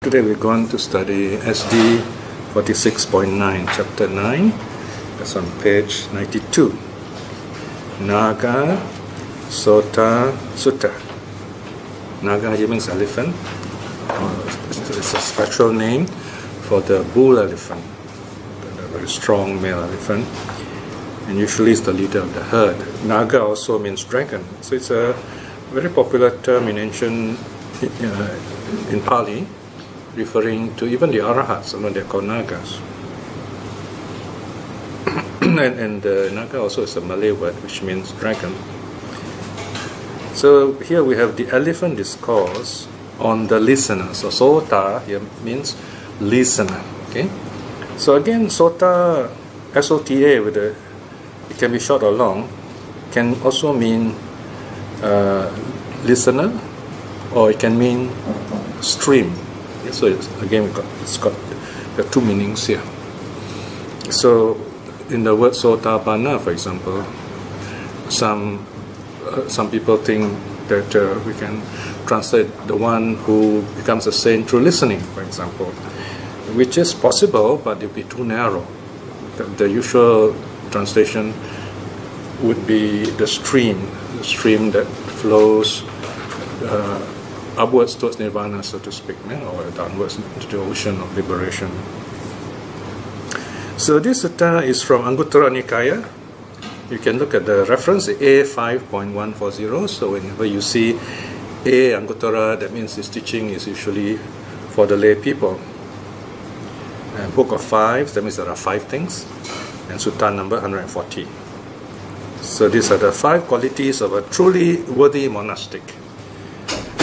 Today we're going to study SD 46.9, chapter 9. That's on page 92. Nāga Sotā Sutta. Nāga here means elephant. It's a special name for the bull elephant, the very strong male elephant. And usually it's the leader of the herd. Nāga also means dragon. So it's a very popular term in ancient, in Pali, referring to even the arhats, they're called Nagas. and Naga also is a Malay word which means dragon. So here we have the elephant discourse on the listener. So Sotā here means listener. Okay. So again, Sotā, S-O-T-A, it can be short or long, can also mean listener, or it can mean stream. So again, it's got the two meanings here. So in the word Sotāpanna, for example, some people think that we can translate the one who becomes a saint through listening, for example, which is possible, but it would be too narrow. The usual translation would be the stream that flows upwards towards nirvana, so to speak, or downwards into the ocean of liberation. So this sutta is from Anguttara Nikaya. You can look at the reference, A5.140. So whenever you see A Anguttara, that means this teaching is usually for the lay people. And Book of Fives, that means there are 5 things. And sutta number 140. So these are the 5 qualities of a truly worthy monastic.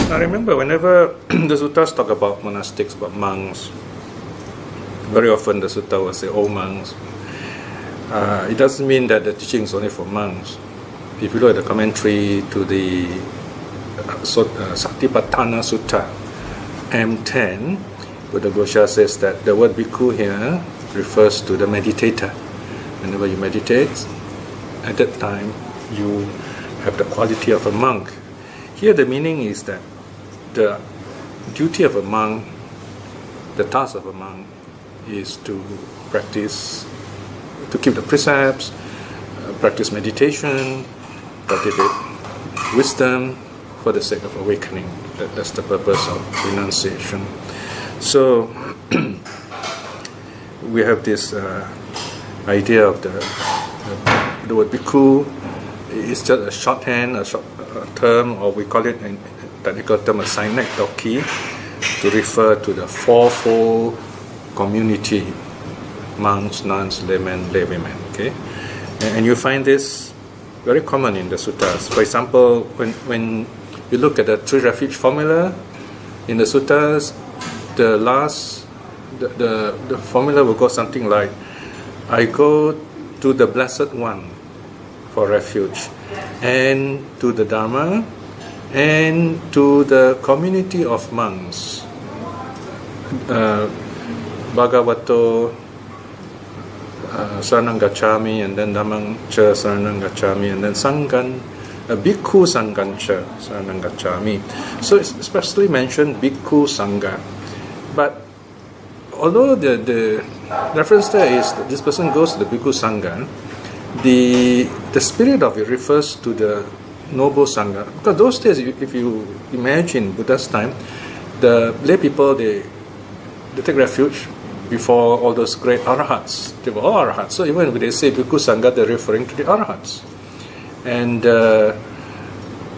Now remember, whenever the suttas talk about monastics, about monks, very often the sutta will say, "Oh monks." It doesn't mean that the teaching is only for monks. If you look at the commentary to the Satipatthana Sutta, M10, Buddha Ghosha says that the word bhikkhu here refers to the meditator. Whenever you meditate, at that time you have the quality of a monk. Here the meaning is that the duty of a monk, the task of a monk, is to practice, to keep the precepts, practice meditation, cultivate wisdom for the sake of awakening. That's the purpose of renunciation. So we have this idea of the word bhikkhu. It's just a shorthand, a term, or we call it in technical term a synecdoche, to refer to the fourfold community: monks, nuns, laymen, laywomen. Okay, and you find this very common in the suttas. For example, when you look at the 3 refuge formula in the suttas, the formula will go something like, "I go to the Blessed One for refuge, and to the Dharma, and to the community of monks, Bhagavato Saranang Gacchami, and then Dhammang Cha Saranang Gacchami, and then Sanghan, Bhikkhu Sanghan Cha Saranang Gacchami." So it's especially mentioned Bhikkhu Sangha. But although the reference there is that this person goes to the Bhikkhu Sangha, the spirit of it refers to the noble Sangha. Because those days, if you imagine Buddha's time, the lay people, they take refuge before all those great arhats. They were all arhats. So even when they say Bhikkhu Sangha, they're referring to the arhats. And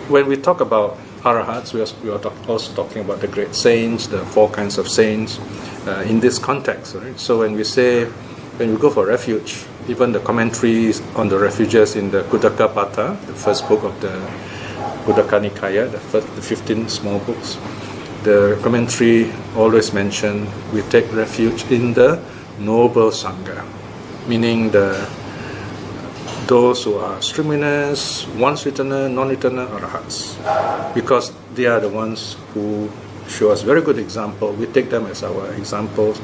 when we talk about arhats, we are also talking about the great saints, the 4 kinds of saints in this context. Right? So when we go for refuge, even the commentaries on the refuges in the Khuddaka Pata, the first book of the Khuddaka Nikaya, the 15 small books, the commentary always mention we take refuge in the noble Sangha, meaning those who are streamliners, once-returner, non-returner, arhats, because they are the ones who show us very good example. We take them as our examples,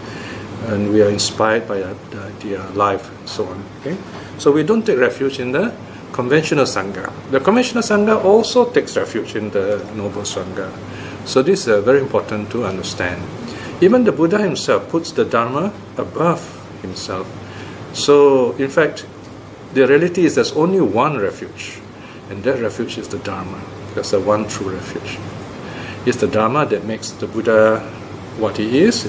and we are inspired by their life and so on. Okay? So we don't take refuge in the conventional Sangha. The conventional Sangha also takes refuge in the noble Sangha. So this is very important to understand. Even the Buddha himself puts the Dharma above himself. So, in fact, the reality is there's only one refuge, and that refuge is the Dharma. That's the one true refuge. It's the Dharma that makes the Buddha what he is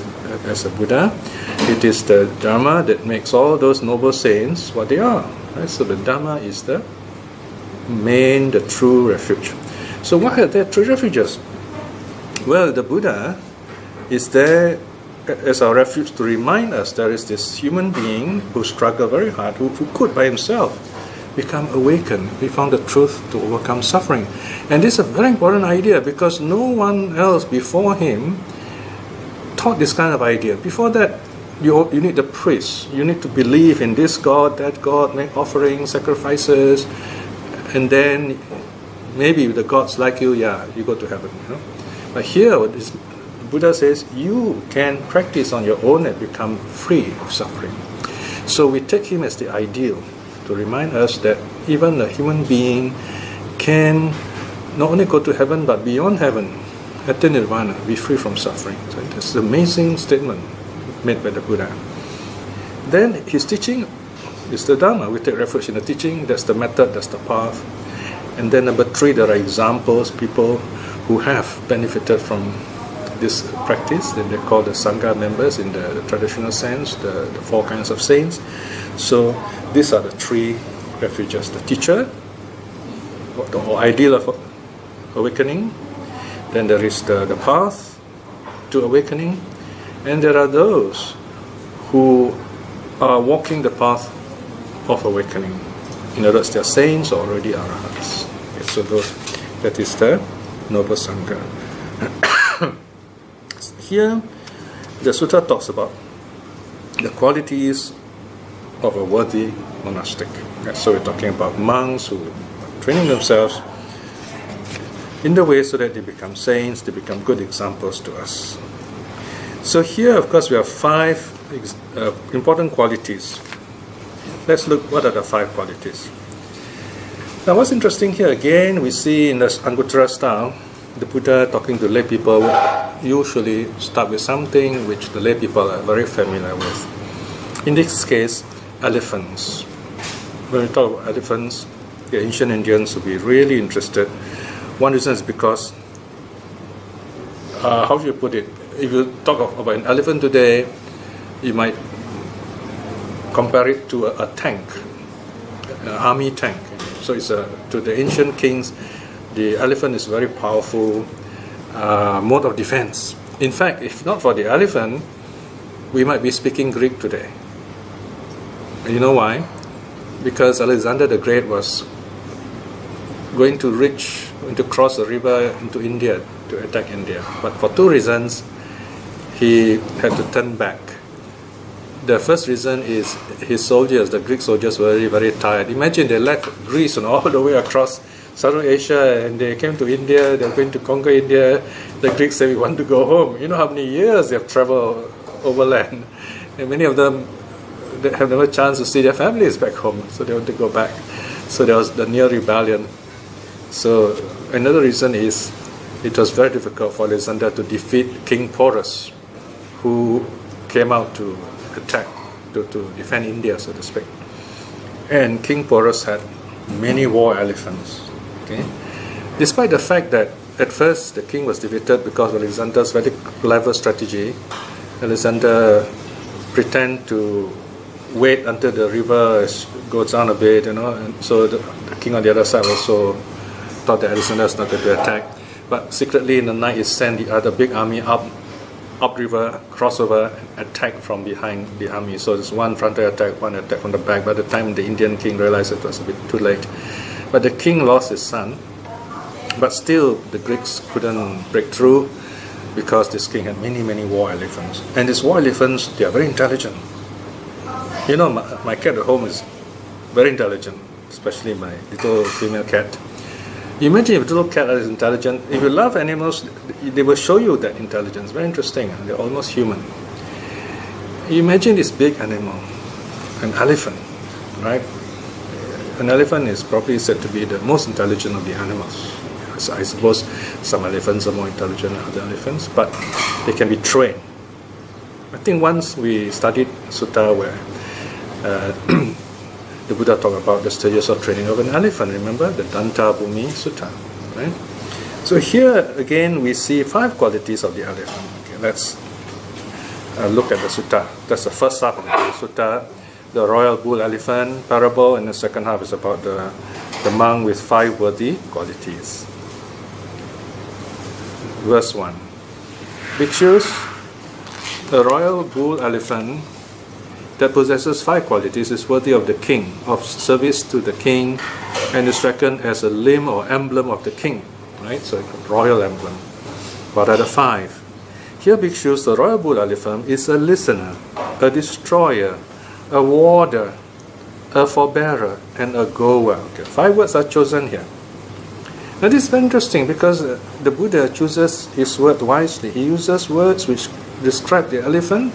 as a Buddha. It is the Dharma that makes all those noble saints what they are. Right? So the Dharma is the main, the true refuge. So what are the true refuges? Well, the Buddha is there as our refuge to remind us there is this human being who struggled very hard, who could by himself become awakened. He found the truth to overcome suffering. And this is a very important idea because no one else before him taught this kind of idea. Before that, you need the priest. You need to believe in this God, that God, make offerings, sacrifices, and then maybe the gods like you, you go to heaven. You know? But here, Buddha says you can practice on your own and become free of suffering. So we take him as the ideal to remind us that even a human being can not only go to heaven but beyond heaven, attain nirvana, be free from suffering. So it's an amazing statement made by the Buddha. Then his teaching is the Dharma. We take refuge in the teaching, that's the method, that's the path. And then number 3, there are examples, people who have benefited from this practice, that they call the Sangha members in the traditional sense, the 4 kinds of saints. So these are the 3 refuges: the teacher, the ideal of awakening, then there is the path to awakening, and there are those who are walking the path of awakening. In other words, they are saints or already arhats. Okay, so that is the noble Sangha. Here, the sutta talks about the qualities of a worthy monastic. Okay, so we're talking about monks who are training themselves in the way so that they become saints, they become good examples to us. So here, of course, we have 5 important qualities. Let's look what are the 5 qualities. Now, what's interesting here, again, we see in the Anguttara style, the Buddha talking to lay people would usually start with something which the lay people are very familiar with. In this case, elephants. When we talk about elephants, the ancient Indians would be really interested. One reason is because, how do you put it? If you talk about an elephant today, you might compare it to a tank, an army tank. So it's to the ancient kings, the elephant is very powerful mode of defense. In fact, if not for the elephant, we might be speaking Greek today. And you know why? Because Alexander the Great was going to cross the river into India to attack India. But for 2 reasons, he had to turn back. The first reason is his soldiers, the Greek soldiers, were very, very tired. Imagine they left Greece and all the way across Southern Asia and they came to India, they're going to conquer India. The Greeks say, we want to go home. You know how many years they've traveled overland. And many of them they have never chance to see their families back home, so they want to go back. So there was the near rebellion. So another reason is it was very difficult for Alexander to defeat King Porus, who came out to attack, to defend India, so to speak. And King Porus had many war elephants. Okay? Despite the fact that at first the king was defeated because of Alexander's very clever strategy, Alexander pretended to wait until the river goes down a bit, and so the king on the other side also thought that Alexander was not going to attack. But secretly in the night he sent the other big army upriver, crossover, and attack from behind the army. So there's one frontal attack, one attack from the back. By the time the Indian king realized it was a bit too late. But the king lost his son. But still the Greeks couldn't break through because this king had many, many war elephants. And these war elephants, they are very intelligent. You know, my cat at home is very intelligent, especially my little female cat. You imagine if a little cat is intelligent. If you love animals, they will show you that intelligence. Very interesting. They're almost human. You imagine this big animal, an elephant, right? An elephant is probably said to be the most intelligent of the animals. So I suppose some elephants are more intelligent than other elephants, but they can be trained. think once we studied sutta where the Buddha talked about the stages of training of an elephant. Remember the Danta Bhumi Sutta, right? So here again we see 5 qualities of the elephant. Okay, let's look at the sutta. That's the first half of the sutta, the royal bull elephant parable, and the second half is about the monk with 5 worthy qualities. Verse 1. Bhikshus, the royal bull elephant that possesses 5 qualities is worthy of the king, of service to the king, and is reckoned as a limb or emblem of the king. Right? So a royal emblem. What are the 5? Here, bhikshus, the royal bull elephant is a listener, a destroyer, a warder, a forbearer, and a goer. Okay, 5 words are chosen here. Now this is very interesting because the Buddha chooses his word wisely. He uses words which describe the elephant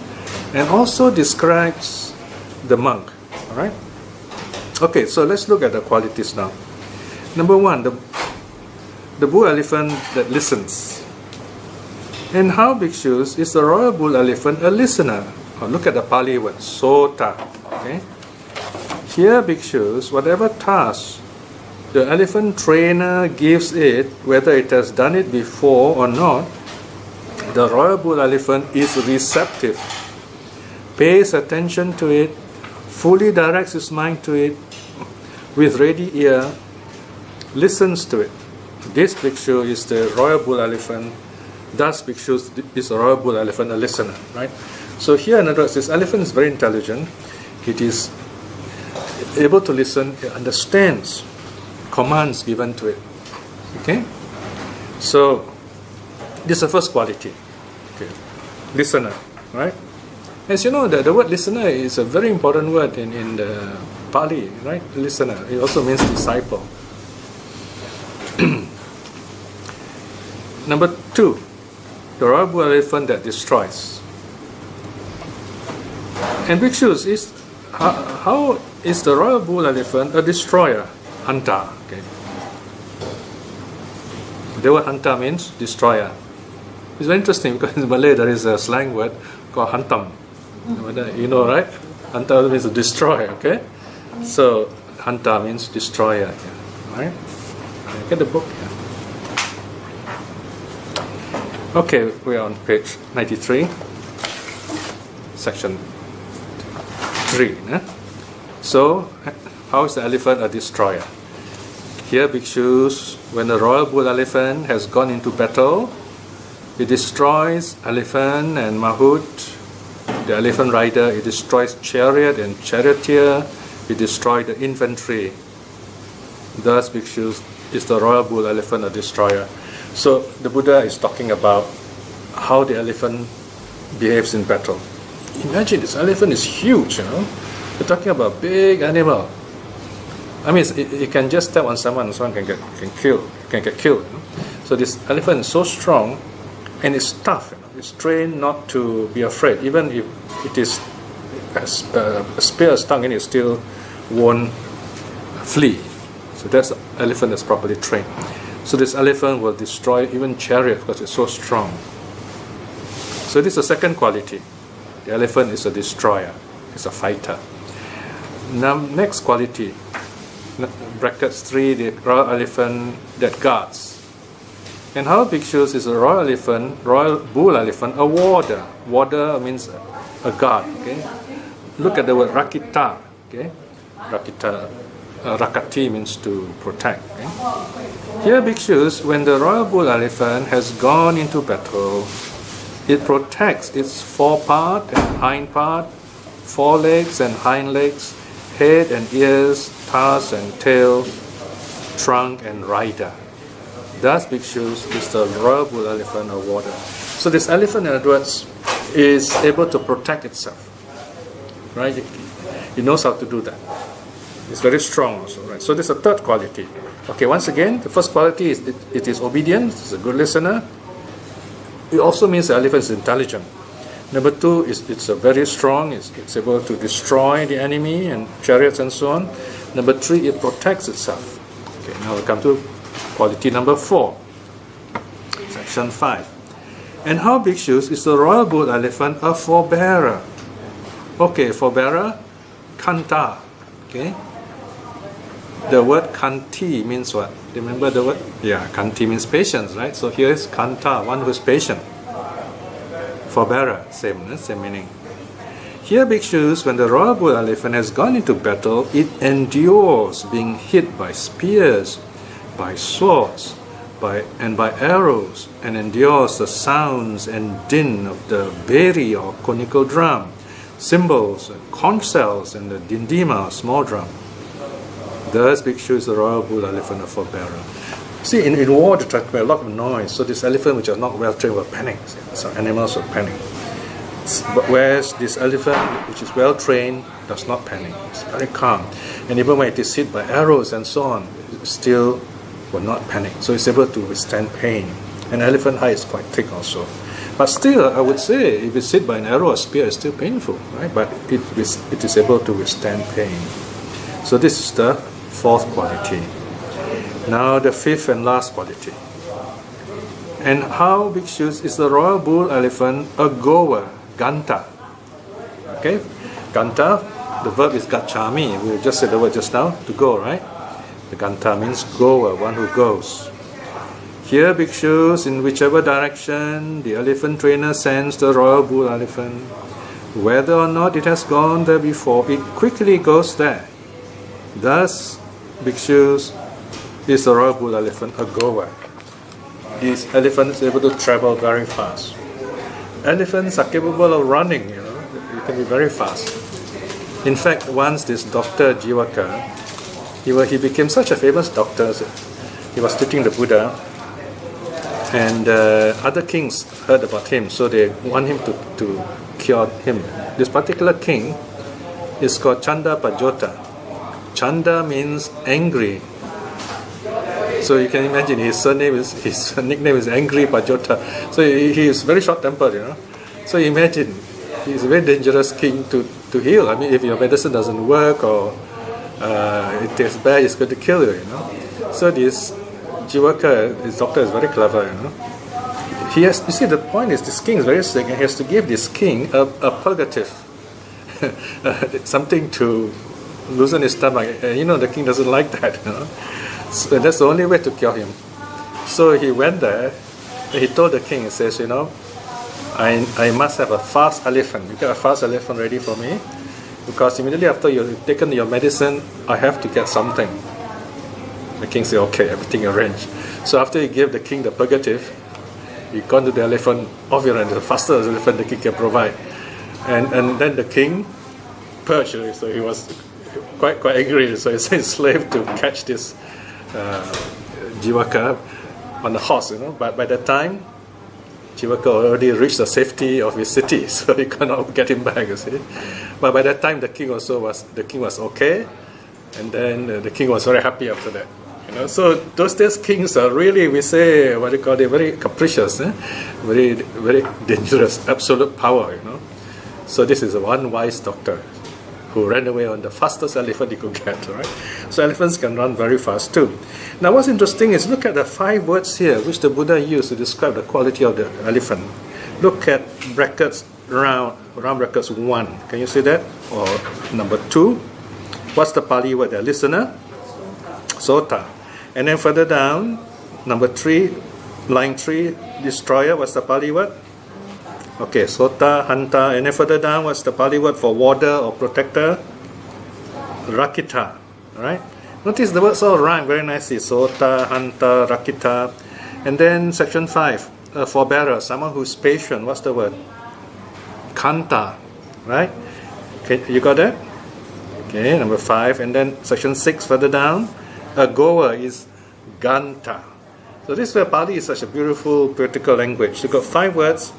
and also describes the monk. All right? Okay, so let's look at the qualities now. Number 1, the bull elephant that listens. And how, bhikshus, is the royal bull elephant a listener? Oh, look at the Pali word, Sotā. Okay? Here, bhikshus, whatever task the elephant trainer gives it, whether it has done it before or not, the royal bull elephant is receptive, pays attention to it, fully directs his mind to it, with ready ear, listens to it. This bhikshu is the royal bull elephant. Thus, bhikshu is the royal bull elephant, a listener, right? So here, in other words, this elephant is very intelligent. It is able to listen. It understands commands given to it. Okay? So, this is the first quality. Okay. Listener, right? As you know, the word listener is a very important word in the Pali, right? Listener. It also means disciple. Number 2, the royal bull elephant that destroys. And bhikshus, how is the royal bull elephant a destroyer? Hanta. Okay. The word hanta means destroyer. It's very interesting because in Malay there is a slang word called hantam. You know, right? Hanta means destroy. Okay. So hanta means destroyer. Yeah. Right? Get the book. Yeah. Okay, we are on page 93, section 3. So, how is the elephant a destroyer? Here, bhikshus, when the royal bull elephant has gone into battle, it destroys elephant and mahout, the elephant rider. It destroys chariot and charioteer. It destroys the infantry. Thus, bhikshus, is the royal bull elephant a destroyer? So the Buddha is talking about how the elephant behaves in battle. Imagine this elephant is huge, you know. We're talking about big animal. I mean, it can just step on someone and someone can get killed. You know? So this elephant is so strong and it's tough. You know? It's trained not to be afraid. Even if it is a spear stung in it, still won't flee. So that's the elephant that's properly trained. So this elephant will destroy even chariot because it's so strong. So this is the second quality. The elephant is a destroyer. It's a fighter. Now, next quality, brackets 3, the royal elephant that guards. And how bhikshus is a royal bull elephant, a warder. Warder means a guard. Okay, look at the word rakita. Okay, rakita. Rakati means to protect. Okay? Here, bhikshus, when the royal bull elephant has gone into battle, it protects its forepart and hind part, forelegs and hind legs, head and ears, tusk and tail, trunk and rider. Thus, bhikshus, is the royal bull elephant a warder. So this elephant, in other words, is able to protect itself. Right? It knows how to do that. It's very strong also, right? So this is a third quality. Okay, once again, the first quality is it is obedient, it's a good listener. It also means the elephant is intelligent. Number 2 is it's a very strong, it's able to destroy the enemy and chariots and so on. Number 3, it protects itself. Okay, now we come to quality number 4, section 5. And how bhikshus is the royal bull elephant a forbearer? Okay, forbearer, kanta. Okay. The word kanti means what? Remember the word? Yeah, kanti means patience, right? So here is kanta, one who is patient. Forbearer, same meaning. Here, bhikshus, when the royal bull elephant has gone into battle, it endures being hit by spears, by swords, by arrows, and endures the sounds and din of the beri or conical drum, cymbals, conch shells, and the dindima, small drum. Thus, bhikshus, the royal bull elephant, a forbearer. See, in war, there will be a lot of noise, so this elephant, which is not well trained, will panic. So animals will panic. Whereas this elephant, which is well trained, does not panic. It's very calm. And even when it is hit by arrows and so on, it still will not panic. So it's able to withstand pain. And elephant hide is quite thick also. But still, I would say, if it's hit by an arrow or spear, it's still painful, right? But it is able to withstand pain. So this is the fourth quality. Now the fifth and last quality. And how, bhikshus, is the royal bull elephant a goer? Ganta. Okay? Ganta, the verb is gacchami. We just said the word just now, to go, right? The ganta means goer, one who goes. Here, bhikshus, in whichever direction the elephant trainer sends the royal bull elephant, whether or not it has gone there before, it quickly goes there. Thus, bhikshus, is the royal bull elephant a goer. This elephant is able to travel very fast. Elephants are capable of running, it can be very fast. In fact, once this doctor Jivaka, he became such a famous doctor. He was treating the Buddha, and other kings heard about him, so they want him to cure him. This particular king is called Chanda Pajota. Chanda means angry. So you can imagine his nickname is Angry Pajota. So he is very short-tempered, So imagine, he's a very dangerous king to heal. I mean, if your medicine doesn't work or it tastes bad, it's going to kill you, So this Jivaka, his doctor, is very clever, He has, you see, the point is this king is very sick and he has to give this king a purgative, something to loosen his stomach. The king doesn't like that, So that's the only way to cure him. So he went there and he told the king, he says, I must have a fast elephant. You got a fast elephant ready for me? Because immediately after you've taken your medicine, I have to get something. The king said, okay, everything arranged. So after he gave the king the purgative, he gone to the elephant, obviously the fastest elephant the king can provide. And then the king purged, so he was quite angry. So he sent his slave to catch this Jivaka on the horse, But by that time, Jivaka already reached the safety of his city, so he cannot get him back, you see. But by that time, the king was okay, and then the king was very happy after that. So those days kings are really, we say, they're very capricious, very, very dangerous, absolute power, So this is one wise doctor who ran away on the fastest elephant he could get, right? So elephants can run very fast too. Now what's interesting is look at the 5 words here which the Buddha used to describe the quality of the elephant. Look at brackets round brackets 1. Can you see that? Or number 2. What's the Pali word there? Listener? Sotā. And then further down, number 3, line 3, destroyer. What's the Pali word? Okay, Sotā, Hanta, and then further down, what's the Pali word for warder or protector? Rakita, right? Notice the words all rhyme very nicely. Sotā, Hanta, Rakita. And then section 5, forbearer, someone who's patient. What's the word? Kanta, right? Okay, you got that? Okay, number 5. And then section 6 further down, a goer is Ganta. So this is where Pali is such a beautiful poetical language. You've got 5 words.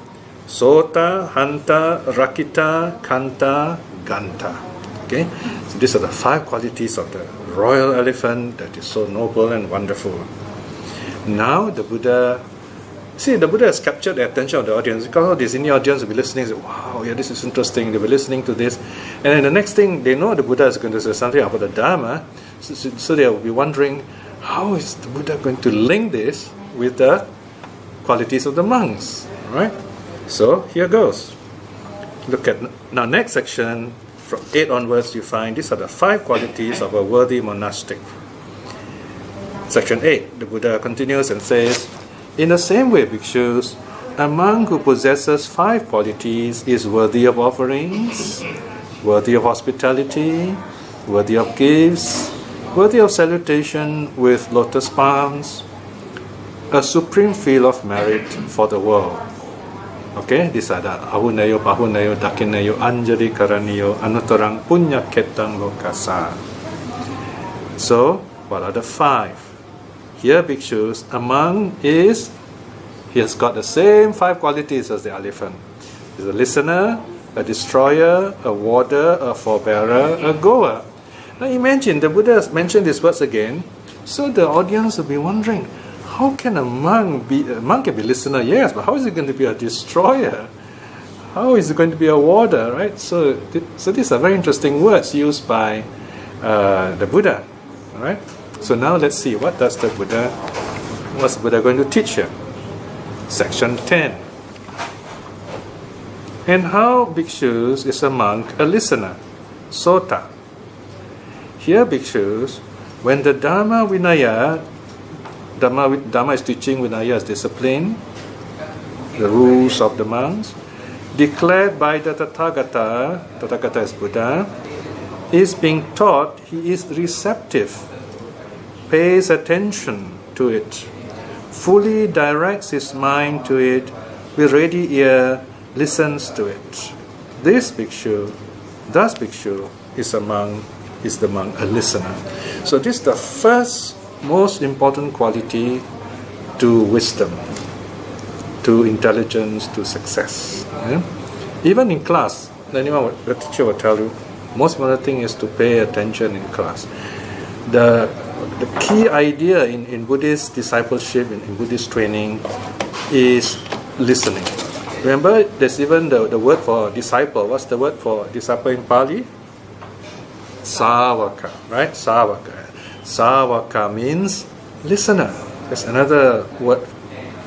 Sotā, Hanta, Rakita, Kanta, Ganta. Okay? So these are the 5 qualities of the royal elephant that is so noble and wonderful. Now the Buddha has captured the attention of the audience, because the Indian audience will be listening and say, wow, yeah, this is interesting. They'll be listening to this. And then the next thing, they know the Buddha is going to say something about the Dharma. So they'll be wondering, how is the Buddha going to link this with the qualities of the monks? Right? So here goes. Look at now next section, from 8 onwards you find these are the 5 qualities of a worthy monastic. Section 8, the Buddha continues and says, in the same way, bhikshus, a monk who possesses 5 qualities is worthy of offerings, worthy of hospitality, worthy of gifts, worthy of salutation with lotus-palms, a supreme field of merit for the world. Okay, these are the ahunayo, pahunayo, dakinayo, anjali karaniyo, anutarang punya ketang lokasa. So, what are the 5? Here, bhikshus, a monk he has got the same 5 qualities as the elephant. He's a listener, a destroyer, a warder, a forbearer, a goer. Now imagine, the Buddha has mentioned these words again, so the audience will be wondering, how can a monk can be a listener, yes, but how is he going to be a destroyer? How is he going to be a warder, right? So these are very interesting words used by the Buddha, all right? So now let's see, what's the Buddha going to teach here? Section 10. And how, bhikshus, is a monk a listener? Sotā. Here, bhikshus, when the Dharma is teaching, Vinaya is discipline, the rules of the monks, declared by the Tathagata is Buddha, is being taught, he is receptive, pays attention to it, fully directs his mind to it, with ready ear, listens to it. Thus bhikshu, is the monk a listener. So this is the first most important quality to wisdom, to intelligence, to success. Yeah? Even in class, the teacher will tell you, most important thing is to pay attention in class. The key idea in Buddhist discipleship, in Buddhist training, is listening. Remember, there's even the word for disciple. What's the word for disciple in Pali? Sāvaka, right? Sāvaka. Sāvaka means listener. There's another word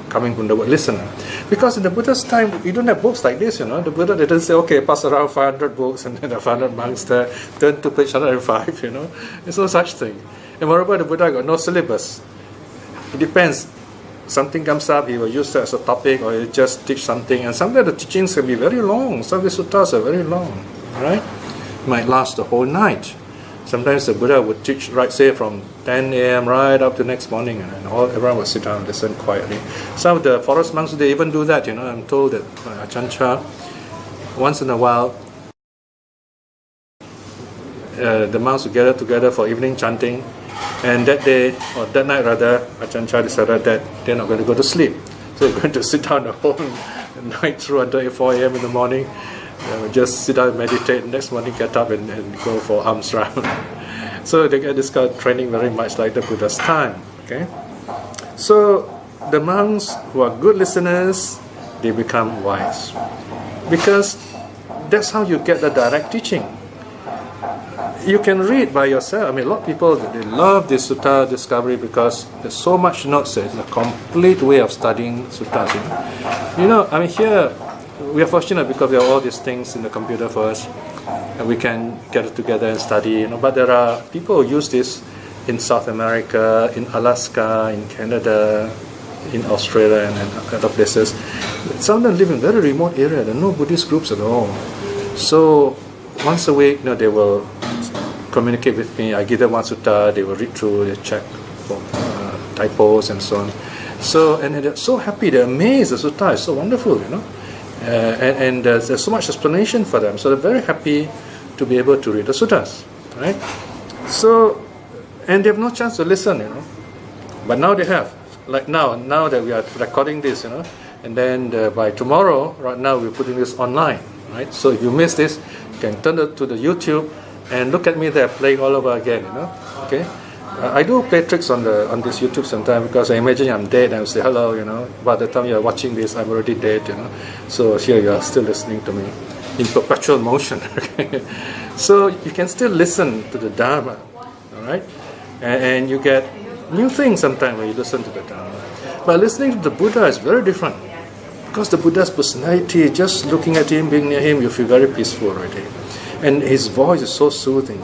coming from the word listener. Because in the Buddha's time, you don't have books like this, The Buddha didn't say, okay, pass around 500 books and then the 500 monks there, turn to page 105, There's no such thing. And moreover, the Buddha got no syllabus. It depends. Something comes up, he will use that as a topic, or he'll just teach something. And sometimes the teachings can be very long. Some of the suttas are very long, right? It might last the whole night. Sometimes the Buddha would teach, right, say from 10 a.m. right up to next morning, and everyone would sit down and listen quietly. Some of the forest monks, they even do that, I'm told that Ajahn Chah, once in a while, the monks would gather together for evening chanting, and that day, or that night rather, Ajahn Chah decided that they're not going to go to sleep. So they're going to sit down the whole night through until 4 a.m. in the morning. They would just sit down and meditate, and next morning get up and go for alms round. So they get this kind of training very much like the Buddha's time. Okay, so the monks who are good listeners, they become wise, because that's how you get the direct teaching. You can read by yourself. A lot of people, they love this sutta discovery because there's so much notes. It's a complete way of studying suttas. Here we are fortunate because we have all these things in the computer for us, and we can get it together and study. But there are people who use this in South America, in Alaska, in Canada, in Australia, and other places. Some of them live in very remote areas. There are no Buddhist groups at all. So once a week, they will communicate with me. I give them one sutta, they will read through, they check for typos and so on. So, and they're so happy, they're amazed. The sutta is so wonderful, and there's so much explanation for them. So they're very happy to be able to read the suttas, right? So, and they have no chance to listen, But now they have. Like now that we are recording this, and then by tomorrow, right now we're putting this online, right? So if you miss this, you can turn it to the YouTube and look at me there playing all over again, Okay, I do play tricks on this YouTube sometimes because I imagine I'm dead and I will say hello, By the time you're watching this, I'm already dead, So here you are still listening to me in perpetual motion. Okay? So you can still listen to the Dharma, all right? And you get new things sometimes when you listen to the Dharma. But listening to the Buddha is very different. Because the Buddha's personality, just looking at him, being near him, you feel very peaceful already. And his voice is so soothing.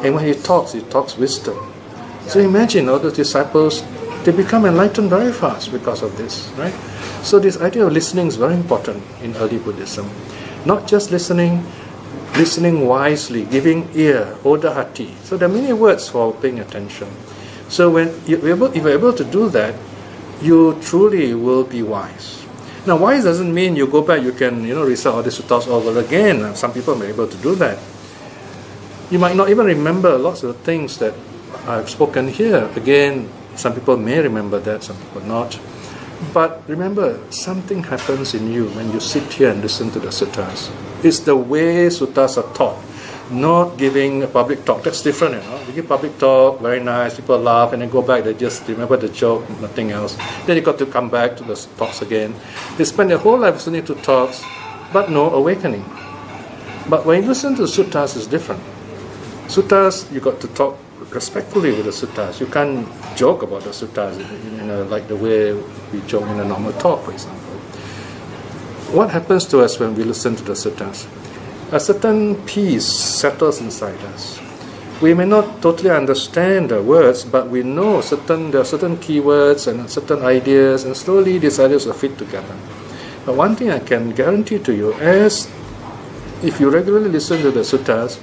And when he talks wisdom. So imagine all the disciples, they become enlightened very fast because of this, right? So this idea of listening is very important in early Buddhism. Not just listening wisely, giving ear, oda hati. So there are many words for paying attention. So when if you're able to do that, you truly will be wise. Now, wise doesn't mean you go back, you can recite all the suttas over again. Some people may be able to do that. You might not even remember lots of the things that I've spoken here. Again, some people may remember that, some people not. But remember, something happens in you when you sit here and listen to the suttas. It's the way suttas are taught, not giving a public talk. That's different, You give public talk, very nice, people laugh, and then go back, they just remember the joke, nothing else. Then you got to come back to the talks again. They spend their whole life listening to talks, but no awakening. But when you listen to the suttas, it's different. Suttas, you got to talk respectfully with the suttas. You can't joke about the suttas, like the way we joke in a normal talk, for example. What happens to us when we listen to the suttas? A certain peace settles inside us. We may not totally understand the words, but we know there are certain keywords and certain ideas, and slowly these ideas will fit together. But one thing I can guarantee to you, if you regularly listen to the suttas,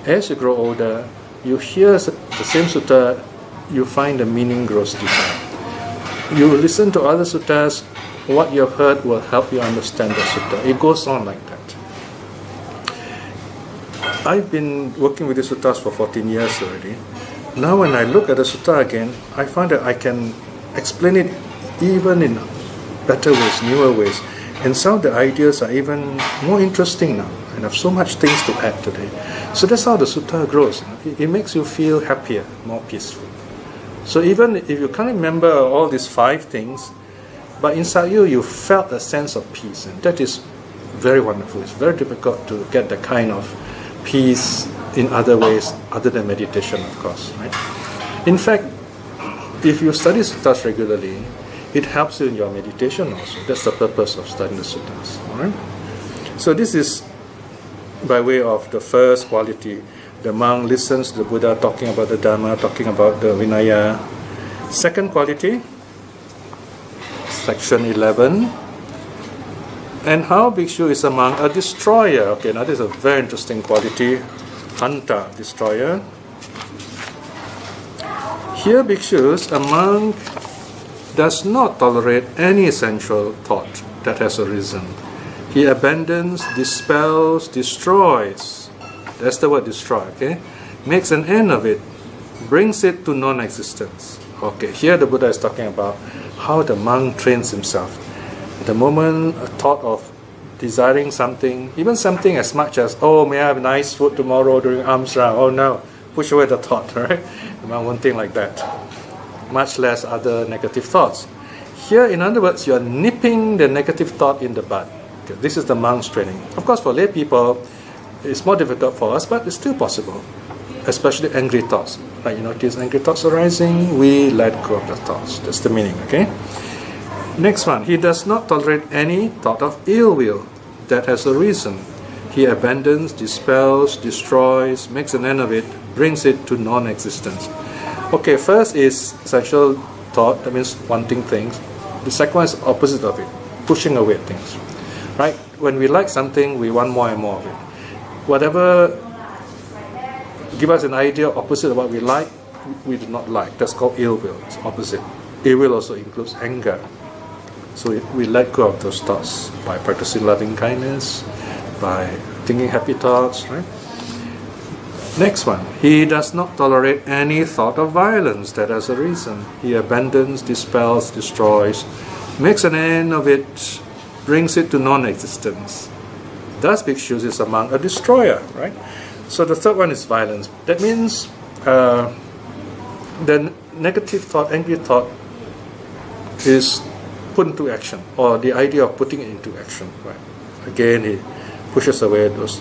as you grow older, you hear the same sutta, you find the meaning grows deeper. You listen to other suttas, what you have heard will help you understand the sutta. It goes on like that. I've been working with the suttas for 14 years already. Now when I look at the sutta again, I find that I can explain it even in better ways, newer ways. And some of the ideas are even more interesting now. And I have so much things to add today. So that's how the sutta grows. It makes you feel happier, more peaceful. So even if you can't remember all these 5 things, but inside you felt a sense of peace. And that is very wonderful. It's very difficult to get the kind of peace in other ways other than meditation, of course. Right? In fact, if you study suttas regularly, it helps you in your meditation also. That's the purpose of studying the suttas. All right? So this is by way of the first quality. The monk listens to the Buddha talking about the Dharma, talking about the Vinaya. Second quality, section 11. And how bhikshu is a monk? A destroyer. Okay, now this is a very interesting quality. Hanta, destroyer. Here bhikshus, a monk does not tolerate any sensual thought that has arisen. He abandons, dispels, destroys. That's the word destroy, okay? Makes an end of it, brings it to non-existence. Okay, here the Buddha is talking about how the monk trains himself. The moment a thought of desiring something, even something as much as, oh, may I have nice food tomorrow during alms round? Oh no, push away the thought, right? The monk won't think like that. Much less other negative thoughts. Here, in other words, you are nipping the negative thought in the bud. Okay, this is the monk's training. Of course, for lay people, it's more difficult for us, but it's still possible. Especially angry thoughts. Like you notice angry thoughts arising, we let go of the thoughts. That's the meaning, okay? Next one, he does not tolerate any thought of ill will that has a reason. He abandons, dispels, destroys, makes an end of it, brings it to non-existence. Okay, first is sensual thought, that means wanting things. The second one is opposite of it, pushing away things. Right? When we like something, we want more and more of it. Whatever give us an idea opposite of what we like, we do not like. That's called ill will. It's opposite. Ill will also includes anger. So we let go of those thoughts by practicing loving kindness, by thinking happy thoughts, right? Next one. He does not tolerate any thought of violence that has a reason. He abandons, dispels, destroys, makes an end of it, brings it to non-existence. Thus, bhikshus is among a destroyer, right? So the third one is violence. That means the negative thought, angry thought, is put into action, or the idea of putting it into action. Right? Again, he pushes away those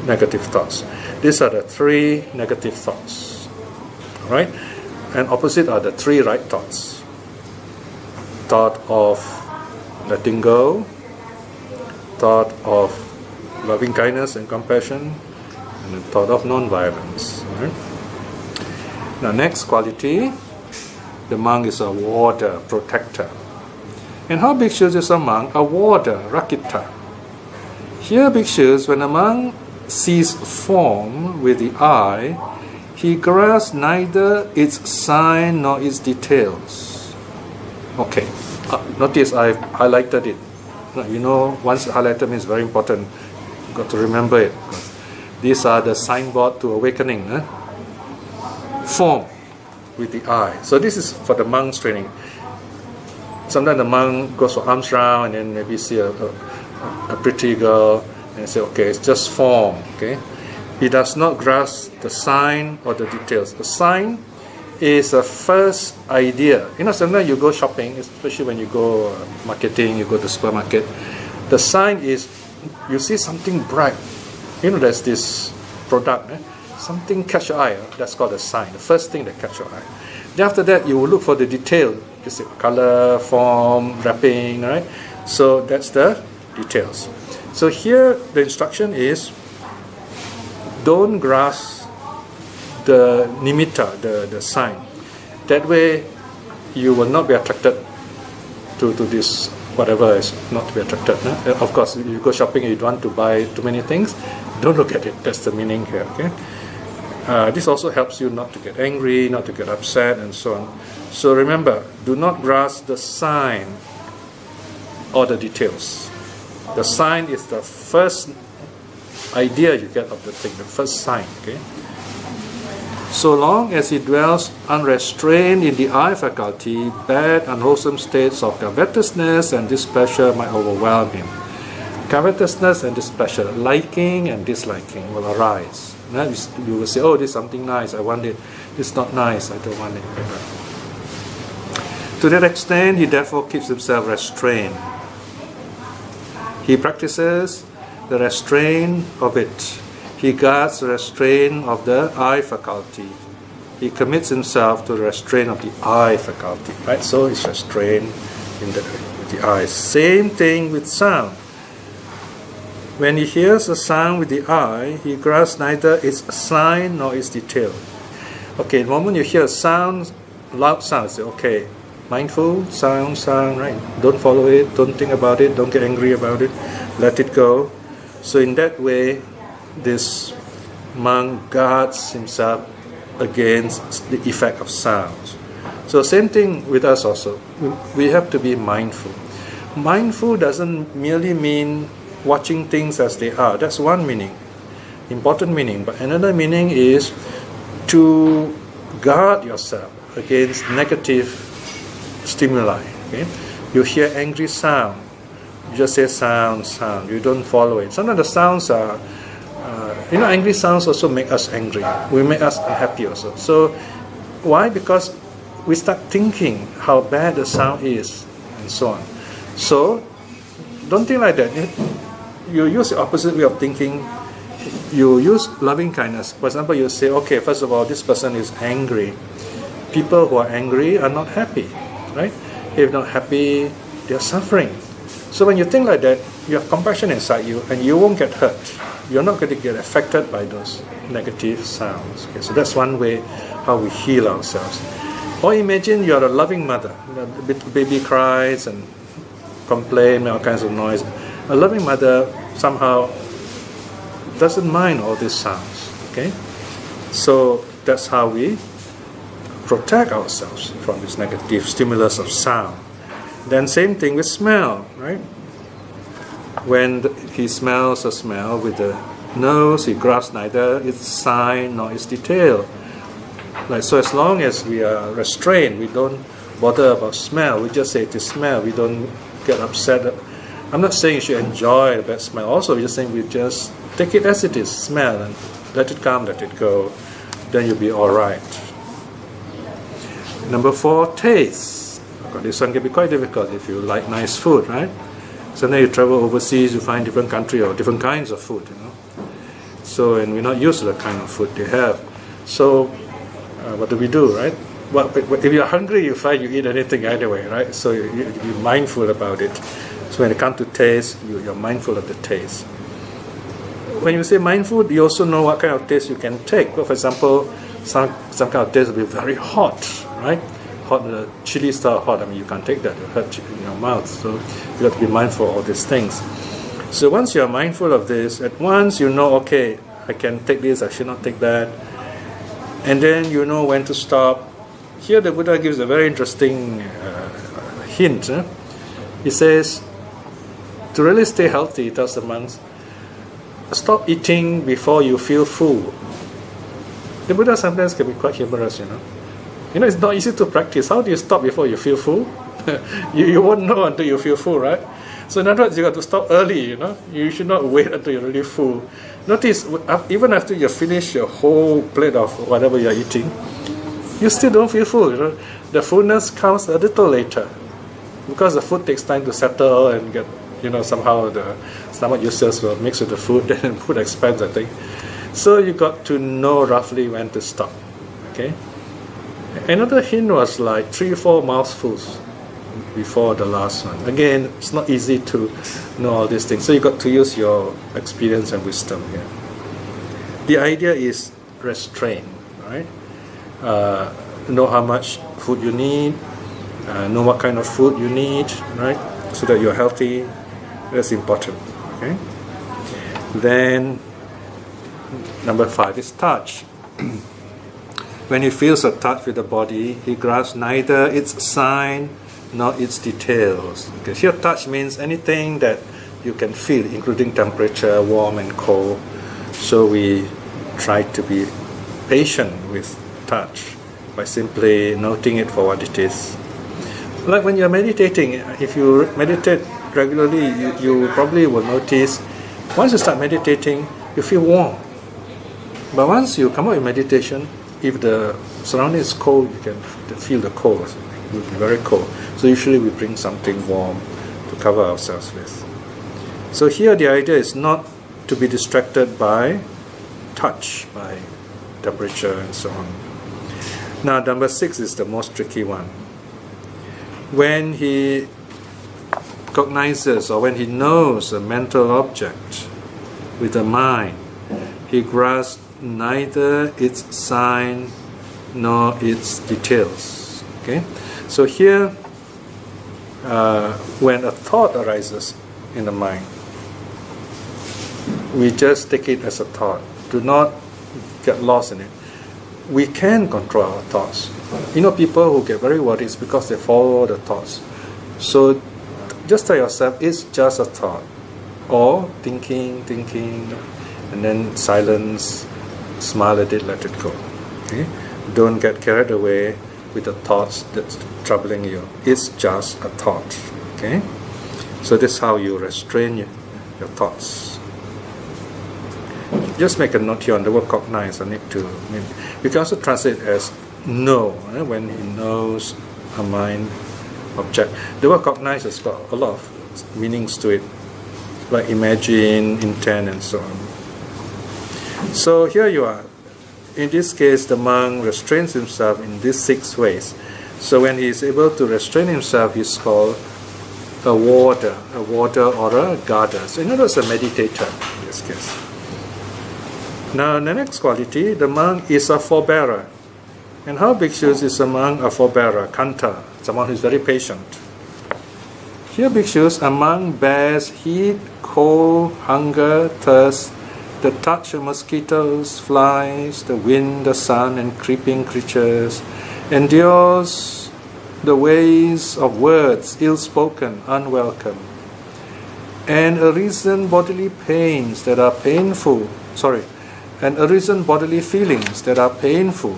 negative thoughts. These are the 3 negative thoughts, right? And opposite are the 3 right thoughts. Thought of letting go, thought of loving kindness and compassion, and the thought of non-violence. Right? Now, next quality, the monk is a warder, protector. And how bhikshus is a monk? A warder, rakita. Here, bhikshus, when a monk sees form with the eye, he grasps neither its sign nor its details. Okay, notice I've highlighted it. Once highlighted means very important. You've got to remember it. These are the signboard to awakening. Form with the eye. So this is for the monk's training. Sometimes the monk goes for alms round and then maybe see a pretty girl and say, okay, it's just form. Okay, he does not grasp the sign or the details. The sign is a first idea. Sometimes you go shopping, especially when you go marketing, you go to supermarket. The sign is, you see something bright. There's this product, something catch your eye. That's called a sign. The first thing that catch your eye. Then after that, you will look for the detail. You see color, form, wrapping, right? So that's the details. So here the instruction is, don't grasp the nimitta, the sign. That way you will not be attracted to this whatever is not to be attracted. Of course, if you go shopping and you don't want to buy too many things, don't look at it. That's the meaning here. Okay. This also helps you not to get angry, not to get upset, and so on. So remember, do not grasp the sign or the details. The sign is the first idea you get of the thing, the first sign. Okay. So long as he dwells unrestrained in the eye faculty, bad, unwholesome states of covetousness and displeasure might overwhelm him. Covetousness and displeasure, liking and disliking, will arise. You will say, oh, this is something nice, I want it. This is not nice, I don't want it. To that extent, he therefore keeps himself restrained. He practices the restraint of it. He guards the restraint of the eye faculty. He commits himself to the restraint of the eye faculty. Right? So he's restrained in the eyes. Same thing with sound. When he hears a sound with the eye, he grasps neither its sign nor its detail. Okay, the moment you hear a sound, loud sound, say, okay, mindful, sound, right? Don't follow it, don't think about it, don't get angry about it, let it go. So in that way, this monk guards himself against the effect of sounds. So same thing with us also. We have to be mindful. Mindful doesn't merely mean watching things as they are. That's one meaning, important meaning. But another meaning is to guard yourself against negative stimuli. Okay? You hear angry sound, you just say sound. You don't follow it. Sometimes the sounds are, angry sounds also make us angry. We make us unhappy also. So why? Because we start thinking how bad the sound is, and so on. So don't think like that. You use the opposite way of thinking. You use loving kindness. For example, you say, okay, first of all, this person is angry. People who are angry are not happy, right? If not happy, they are suffering. So when you think like that, you have compassion inside you, and you won't get hurt. You're not going to get affected by those negative sounds. Okay, so that's one way how we heal ourselves. Or imagine you're a loving mother. The baby cries and complains, all kinds of noise. A loving mother somehow doesn't mind all these sounds. Okay, so that's how we protect ourselves from this negative stimulus of sound. Then same thing with smell, right? When he smells a smell with the nose, he grasps neither its sign nor its detail. Like, so as long as we are restrained, we don't bother about smell. We just say it is smell. We don't get upset. I'm not saying you should enjoy the bad smell. Also, we're just saying we just take it as it is, smell, and let it come, let it go. Then you'll be all right. Number 4, taste. This one can be quite difficult if you like nice food, right? Sometimes you travel overseas, you find different country or different kinds of food, So, and we're not used to the kind of food they have. So, what do we do, right? Well, if you're hungry, you find you eat anything anyway, right? So you be mindful about it. So when it comes to taste, you're mindful of the taste. When you say mindful, you also know what kind of taste you can take. Well, for example, some kind of taste will be very hot, right? Hot, chili style hot. I mean, you can't take that; it will hurt in your mouth. So you have to be mindful of all these things. So once you are mindful of this, at once you know, okay, I can take this, I should not take that, and then you know when to stop. Here, the Buddha gives a very interesting hint. He says, to really stay healthy, he tells the monks, stop eating before you feel full. The Buddha sometimes can be quite humorous, it's not easy to practice. How do you stop before you feel full? you won't know until you feel full, right? So in other words, you got to stop early, You should not wait until you're really full. Notice, even after you finish your whole plate of whatever you're eating, you still don't feel full, The fullness comes a little later. Because the food takes time to settle and get, somehow the stomach juices will mix with the food, and food expands, I think. So you got to know roughly when to stop, okay? Another hint was like 3-4 mouthfuls before the last one. Again, it's not easy to know all these things. So you got to use your experience and wisdom here. The idea is restrain, right? Know how much food you need, know what kind of food you need, right? So that you're healthy. That's important, okay? Then, number 5 is touch. When he feels a touch with the body, he grasps neither its sign nor its details. Okay, here touch means anything that you can feel, including temperature, warm and cold. So we try to be patient with touch by simply noting it for what it is. Like when you're meditating, if you meditate regularly, you probably will notice, once you start meditating, you feel warm. But once you come out in meditation, if the surrounding is cold, you can feel the cold. It will be very cold. So usually we bring something warm to cover ourselves with. So here the idea is not to be distracted by touch, by temperature and so on. Now number 6 is the most tricky one. When he cognizes or when he knows a mental object with the mind, he grasps neither its sign nor its details. Okay? So here, when a thought arises in the mind, we just take it as a thought. Do not get lost in it. We can control our thoughts. People who get very worried is because they follow the thoughts. So just tell yourself, it's just a thought. Or thinking, and then silence, smile at it, let it go. Okay? Don't get carried away with the thoughts that's troubling you. It's just a thought. Okay? So this is how you restrain your thoughts. Just make a note here on the word cognize. You can also translate as know, when he knows a mind object. The word cognize has got a lot of meanings to it, like imagine, intent, and so on. So here you are. In this case, the monk restrains himself in these 6 ways. So when he is able to restrain himself, he's called a warder or a guarder. So in other words, a meditator in this case. Now, the next quality, the monk is a forbearer. And how bhikshus is among a forbearer, kanta, someone who is very patient. Here bhikshus, a monk bears heat, cold, hunger, thirst, the touch of mosquitoes, flies, the wind, the sun, and creeping creatures, endures the ways of words, ill-spoken, unwelcome, and arisen bodily pains that are painful, and arisen bodily feelings that are painful,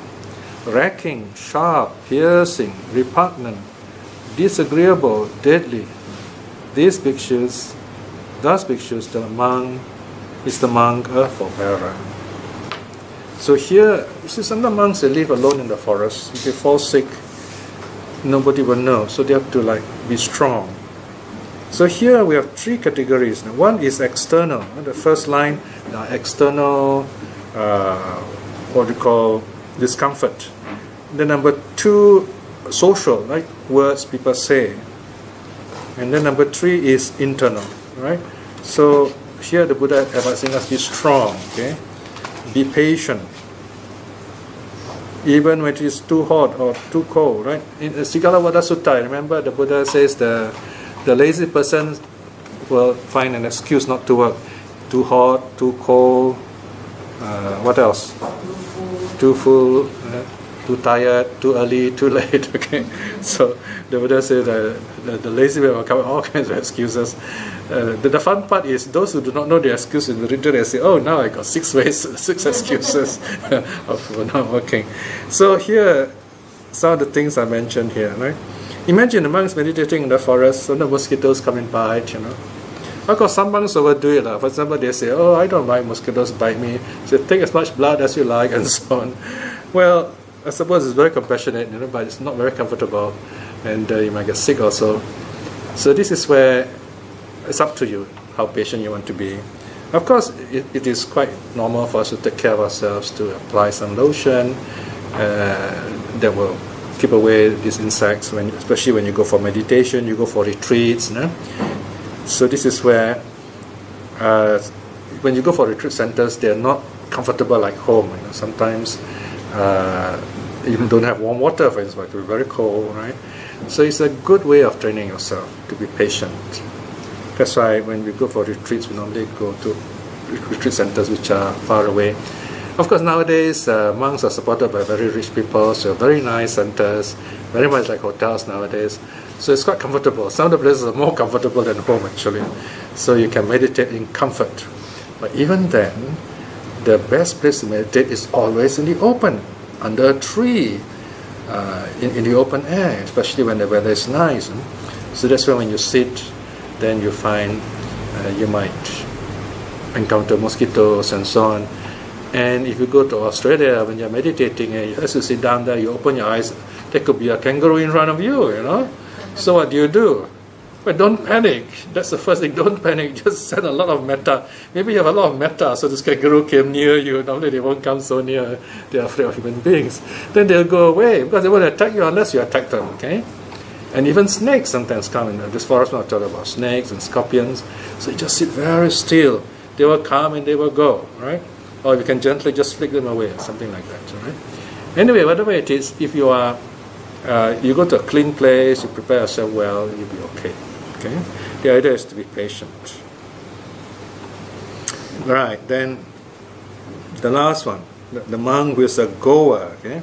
racking, sharp, piercing, repugnant, disagreeable, deadly. Thus bhikshus, the monk is the monk a forbearer. So here, you see, some of the monks, they live alone in the forest. If they fall sick, nobody will know. So they have to be strong. So here we have 3 categories. Now, one is external. The first line, external, what we call discomfort. Then number 2, social, like words people say. And then number 3 is internal, right? So here the Buddha advising us be strong, okay? Be patient. Even when it is too hot or too cold, right? In Sigalavada Sutta, remember the Buddha says the lazy person will find an excuse not to work. Too hot, too cold, what else? Too full, too tired, too early, too late. Okay, so the Buddha said the lazy will come with all kinds of excuses. The fun part is those who do not know the excuse in the ritual, they say, "Oh, now I got 6 excuses of not working." So here, some of the things I mentioned here, right? Imagine the monks meditating in the forest, so the mosquitoes come and bite, Of course, some monks overdo it. For example, they say, "Oh, I don't like mosquitoes bite me. So take as much blood as you like," and so on. Well, I suppose it's very compassionate, but it's not very comfortable, and you might get sick also. So this is where it's up to you how patient you want to be. Of course, it is quite normal for us to take care of ourselves, to apply some lotion that will keep away these insects, especially when you go for meditation, you go for retreats. So this is where, when you go for retreat centers, they're not comfortable like home. Sometimes you don't have warm water, for instance, it's very cold, right? So it's a good way of training yourself to be patient. That's why when we go for retreats, we normally go to retreat centers which are far away. Of course, nowadays monks are supported by very rich people, so very nice centers, very much like hotels nowadays. So it's quite comfortable. Some of the places are more comfortable than home actually. So you can meditate in comfort. But even then, the best place to meditate is always in the open, under a tree, in the open air, especially when the weather is nice. So that's why when you sit, then you find you might encounter mosquitoes and so on. And if you go to Australia, when you're meditating, as you sit down there, you open your eyes, there could be a kangaroo in front of you, So what do? But don't panic. That's the first thing. Don't panic. Just send a lot of metta. Maybe you have a lot of metta, so this kangaroo came near you. Normally they won't come so near. They're afraid of human beings. Then they'll go away because they won't attack you unless you attack them. Okay? And even snakes sometimes come in. This forest will talk about snakes and scorpions. So you just sit very still. They will come and they will go. Right? Or you can gently just flick them away, or something like that. Right? Anyway, whatever it is, if you are you go to a clean place, you prepare yourself well, you'll be okay. Okay? The idea is to be patient. Right, then the last one, the monk who is a goer. Okay?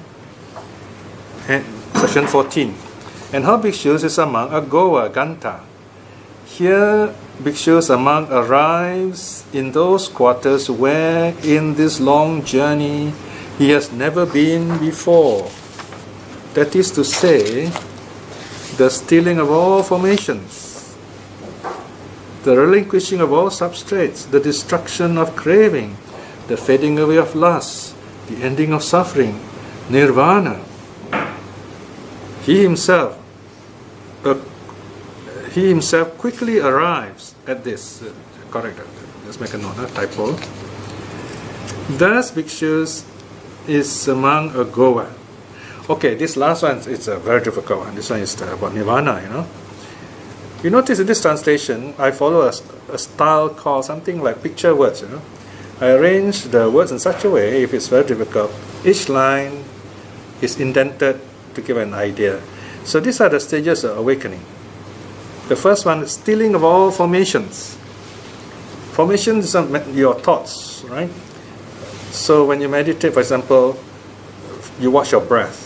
And section 14. And how bhikshus is a monk, a goer, ganta. Here, bhikshus, a monk, arrives in those quarters where in this long journey he has never been before. That is to say, the stealing of all formations, the relinquishing of all substrates, the destruction of craving, the fading away of lust, the ending of suffering, nirvana. He himself quickly arrives at this. Correct. Let's make a note. Typo. Thus, bhikshus is among a goer. Okay, this last one is a very difficult one. This one is about nirvana, You notice in this translation, I follow a style called something like picture words, I arrange the words in such a way, if it's very difficult, each line is indented to give an idea. So these are the stages of awakening. The first one is stealing of all formations. Formations are your thoughts, right? So when you meditate, for example, you watch your breath.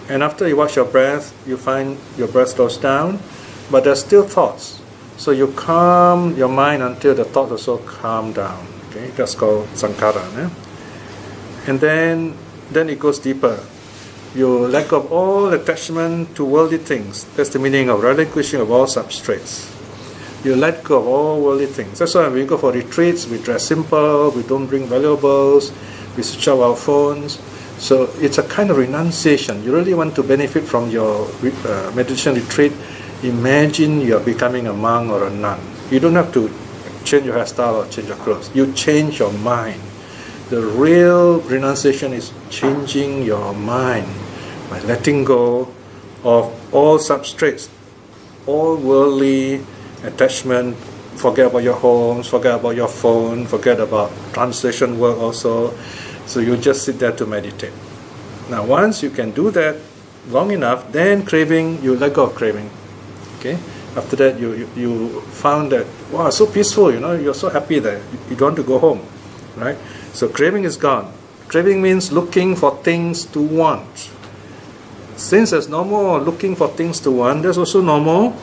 And after you watch your breath, you find your breath slows down, but there's still thoughts. So you calm your mind until the thoughts also calm down. Okay, that's called sankhara. And then it goes deeper. You let go of all attachment to worldly things. That's the meaning of relinquishing of all substrates. You let go of all worldly things. That's why when we go for retreats, we dress simple, we don't bring valuables, we switch off our phones. So it's a kind of renunciation. You really want to benefit from your meditation retreat. Imagine you're becoming a monk or a nun. You don't have to change your hairstyle or change your clothes. You change your mind. The real renunciation is changing your mind by letting go of all substrates, all worldly attachment. Forget about your homes, forget about your phone, forget about translation work also. So you just sit there to meditate. Now once you can do that long enough, then craving, you let go of craving. Okay? After that you found that, wow, so peaceful, you're so happy that you don't want to go home. Right? So craving is gone. Craving means looking for things to want. Since there's no more looking for things to want, there's also no more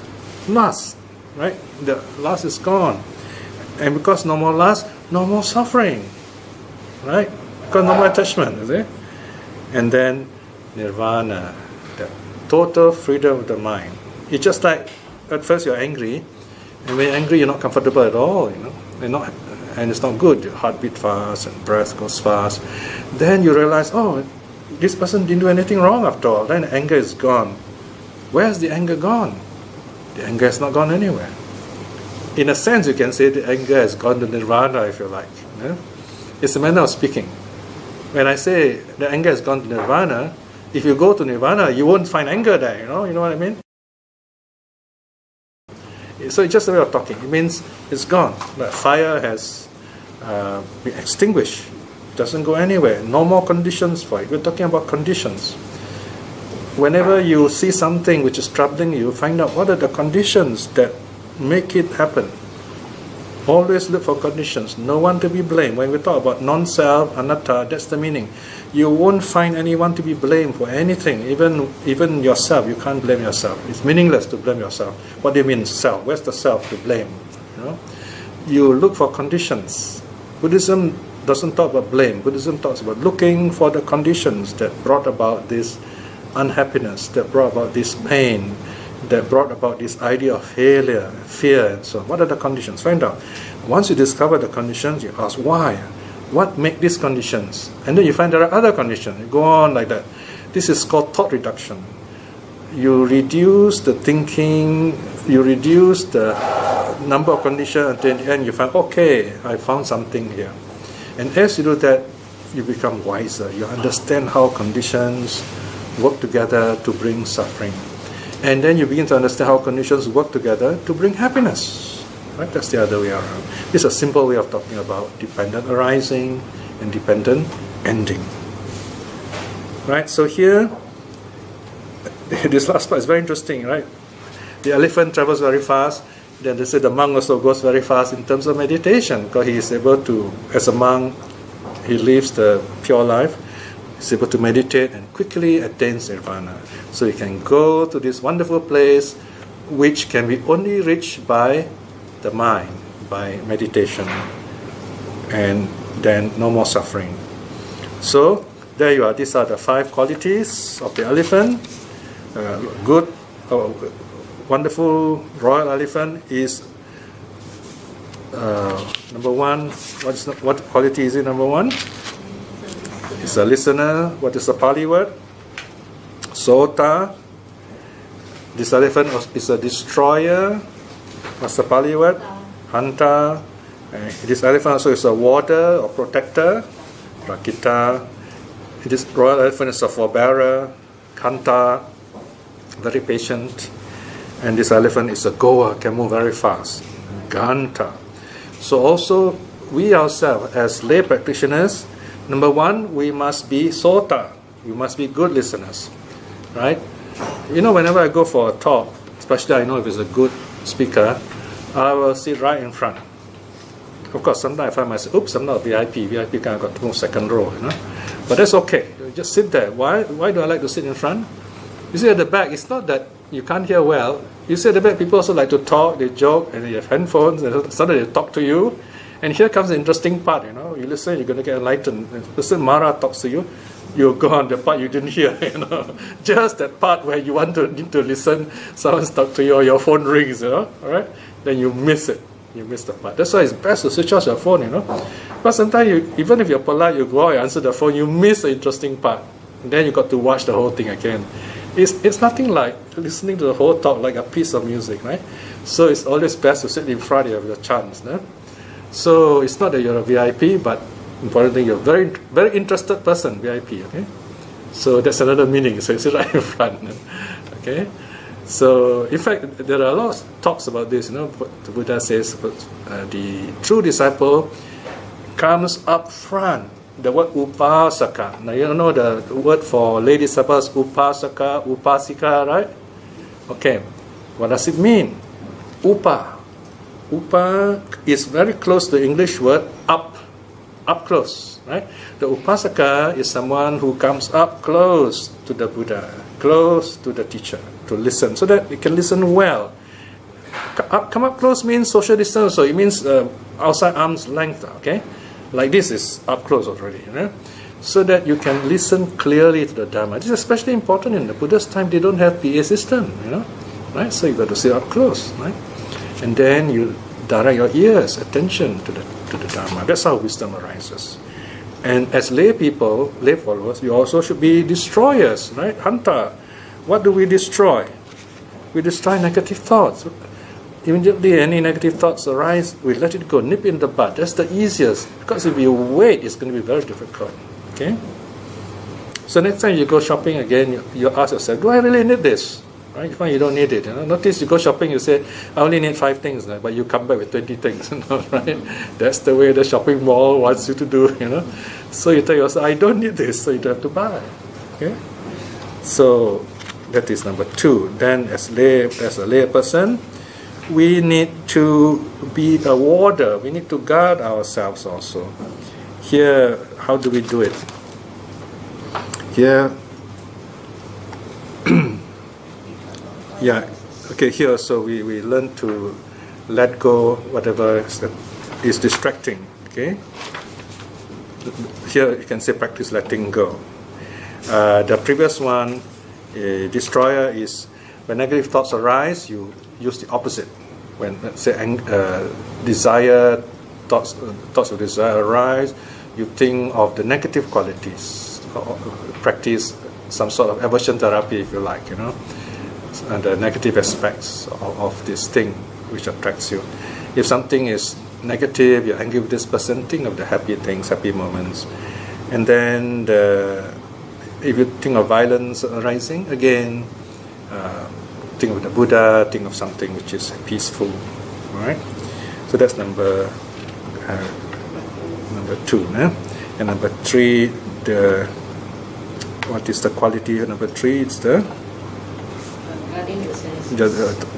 lust. Right? The lust is gone. And because no more lust, no more suffering. Right? Because no more attachment, is it? And then nirvana, the total freedom of the mind. It's just like at first you're angry, and when you're angry you're not comfortable at all, and it's not good. Your heart beats fast and breath goes fast. Then you realize, oh, this person didn't do anything wrong after all. Then anger is gone. Where's the anger gone? The anger has not gone anywhere. In a sense, you can say the anger has gone to nirvana, if you like. It's a manner of speaking. When I say the anger has gone to nirvana, if you go to nirvana, you won't find anger there. You know what I mean? So it's just a way of talking. It means it's gone. The fire has been extinguished. It doesn't go anywhere. No more conditions for it. We're talking about conditions. Whenever you see something which is troubling you, find out what are the conditions that make it happen. Always look for conditions. No one to be blamed. When we talk about non-self, anatta, that's the meaning. You won't find anyone to be blamed for anything. Even yourself, you can't blame yourself. It's meaningless to blame yourself. What do you mean self? Where's the self to blame? You look for conditions. Buddhism doesn't talk about blame. Buddhism talks about looking for the conditions that brought about this unhappiness, that brought about this pain, that brought about this idea of failure, fear, and so on. What are the conditions? Find out. Once you discover the conditions, you ask why. What make these conditions? And then you find there are other conditions. You go on like that. This is called thought reduction. You reduce the thinking, you reduce the number of conditions, and then in the end you find, okay, I found something here. And as you do that, you become wiser. You understand how conditions work together to bring suffering. And then you begin to understand how conditions work together to bring happiness. Right? That's the other way around. This is a simple way of talking about dependent arising and dependent ending. Right? So here, this last part is very interesting, right? The elephant travels very fast. Then they say the monk also goes very fast in terms of meditation, because he is able to, as a monk, he lives the pure life. He's able to meditate and quickly attains nirvana. So he can go to this wonderful place which can be only reached by the mind, by meditation. And then no more suffering. So there you are. These are the 5 qualities of the elephant. Good, wonderful royal elephant is number 1. What quality is it? Number 1? It's a listener. What is the Pali word? Sotā. This elephant is a destroyer. What's the Pali word? Hanta. This elephant also is a warder or protector. Rakita. This royal elephant is a forbearer. Kanta. Very patient. And this elephant is a goer, can move very fast. Ganta. So also, we ourselves as lay practitioners, number 1, we must be sota. We must be good listeners. Right? Whenever I go for a talk, especially I know if it's a good speaker, I will sit right in front. Of course, sometimes I find myself, oops, I'm not a VIP. VIP kind of got to move second row, But that's okay. You just sit there. Why do I like to sit in front? You see at the back, it's not that you can't hear well. You see at the back, people also like to talk, they joke, and they have headphones, and suddenly they talk to you. And here comes the interesting part, You listen, you're going to get enlightened. And person Mara talks to you, you're gone, the part you didn't hear, Just that part where you need to listen, someone's talk to you, or your phone rings, all right? Then you miss it. You miss the part. That's why it's best to switch off your phone, But sometimes, even if you're polite, you go out, you answer the phone, you miss the interesting part. And then you got to watch the whole thing again. It's nothing like listening to the whole talk like a piece of music, right? So it's always best to sit in front of your chance, So it's not that you're a VIP, but importantly, you're a very, very interested person, VIP, okay? So that's another meaning. So you sit right in front, okay? So, in fact, there are a lot of talks about this. You know, the Buddha says the true disciple comes up front. The word upasaka. Now, you know the word for lay disciples, upasaka, upasika, right? Okay. What does it mean? Upa. Upa is very close to the English word up close, right? The upasaka is someone who comes up close to the Buddha, close to the teacher, to listen, so that they can listen well. Come up close means social distance, so it means outside arm's length, okay? Like this is up close already, you know? So that you can listen clearly to the Dharma. This is especially important in the Buddha's time. They don't have PA system, you know, right? So you got to sit up close, right? And then you direct your ears, attention to the Dharma. That's how wisdom arises. And as lay people, lay followers, you also should be destroyers, right? Hanta. What do we destroy? We destroy negative thoughts. Immediately any negative thoughts arise, we let it go, nip in the bud. That's the easiest. Because if you wait, it's going to be very difficult. Okay? So next time you go shopping again, you ask yourself, do I really need this? Right? You find you don't need it. You know? Notice you go shopping, you say, I only need 5 things, but you come back with 20 things. You know, right? That's the way the shopping mall wants you to do. You know, so you tell yourself, I don't need this, so you don't have to buy. Okay, so that is number 2. Then, as a lay person, we need to be a warder. We need to guard ourselves also. Here, how do we do it? Here. Yeah, okay, here so we learn to let go whatever is distracting, okay? Here you can say practice letting go. The previous one, destroyer, is when negative thoughts arise, you use the opposite. When, let's say, desire, thoughts of desire arise, you think of the negative qualities, or practice some sort of aversion therapy, if you like, you know, and the negative aspects of this thing which attracts you. If something is negative, you're angry with this person, think of the happy things, happy moments. And then if you think of violence arising, again, think of the Buddha, think of something which is peaceful. Right? So that's number 2. And number 3, what is the quality of number 3? It's the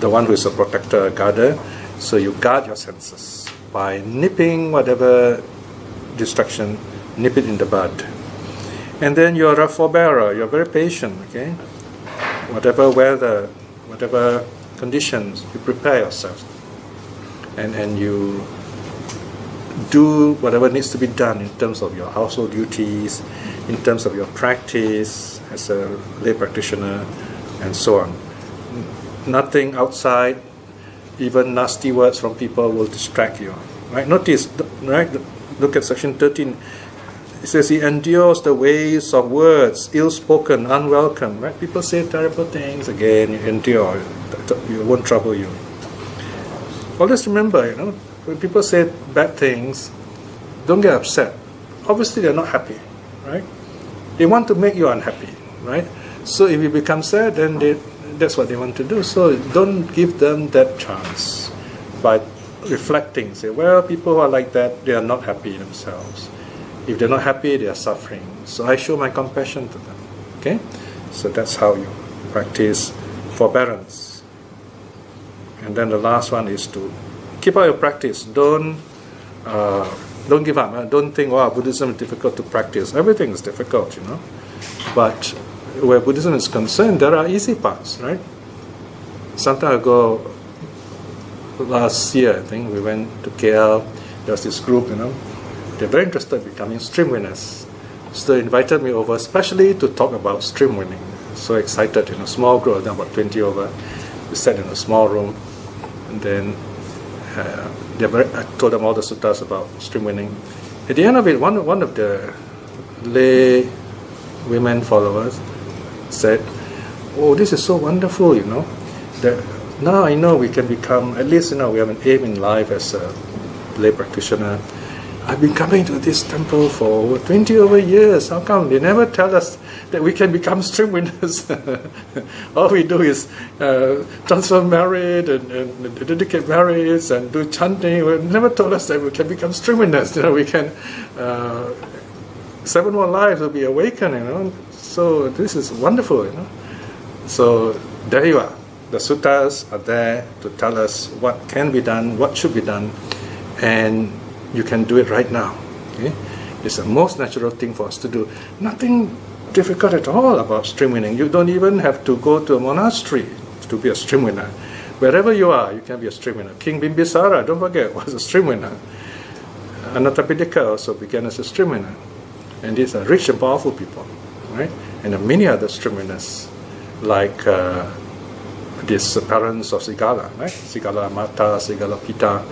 one who is a protector, a guarder. So you guard your senses by nipping whatever distraction, nip it in the bud. And then you're a forbearer, you're very patient, okay? Whatever weather, whatever conditions, you prepare yourself. And you do whatever needs to be done in terms of your household duties, in terms of your practice as a lay practitioner, and so on. Nothing outside, even nasty words from people will distract you. Right? Notice, right? Look at section 13. It says he endures the waves of words, ill-spoken, unwelcome. Right? People say terrible things. Again, you endure. It won't trouble you. Always remember, when people say bad things, don't get upset. Obviously, they're not happy, right? They want to make you unhappy, right? So if you become sad, then that's what they want to do. So don't give them that chance by reflecting. Say, well, people who are like that, they are not happy themselves. If they're not happy, they are suffering. So I show my compassion to them. Okay? So that's how you practice forbearance. And then the last one is to keep up your practice. Don't give up. Don't think, wow, Buddhism is difficult to practice. Everything is difficult, But where Buddhism is concerned, there are easy parts, right? Some time ago, last year, I think, we went to KL. There was this group, they're very interested in becoming stream winners. So they invited me over, especially to talk about stream winning. So excited, small group, about 20 over. We sat in a small room, and then I told them all the suttas about stream winning. At the end of it, one of the lay women followers said, "Oh, this is so wonderful, that now I know we can become, at least, we have an aim in life as a lay practitioner. I've been coming to this temple for over 20 over years. How come they never tell us that we can become stream winners? All we do is transfer merit and dedicate merits and do chanting. They never told us that we can become stream winners. We can 7 more lives will be awakened. So this is wonderful. So there you are. The suttas are there to tell us what can be done, what should be done, and you can do it right now. Okay? It's the most natural thing for us to do. Nothing difficult at all about stream winning. You don't even have to go to a monastery to be a stream winner. Wherever you are, you can be a stream winner. King Bimbisara, don't forget, was a stream winner. Anathapindika also began as a stream winner. And these are rich and powerful people, right? And there are many other stream winners, like these parents of Sigala, right? Sigala Mata, Sigala Pita.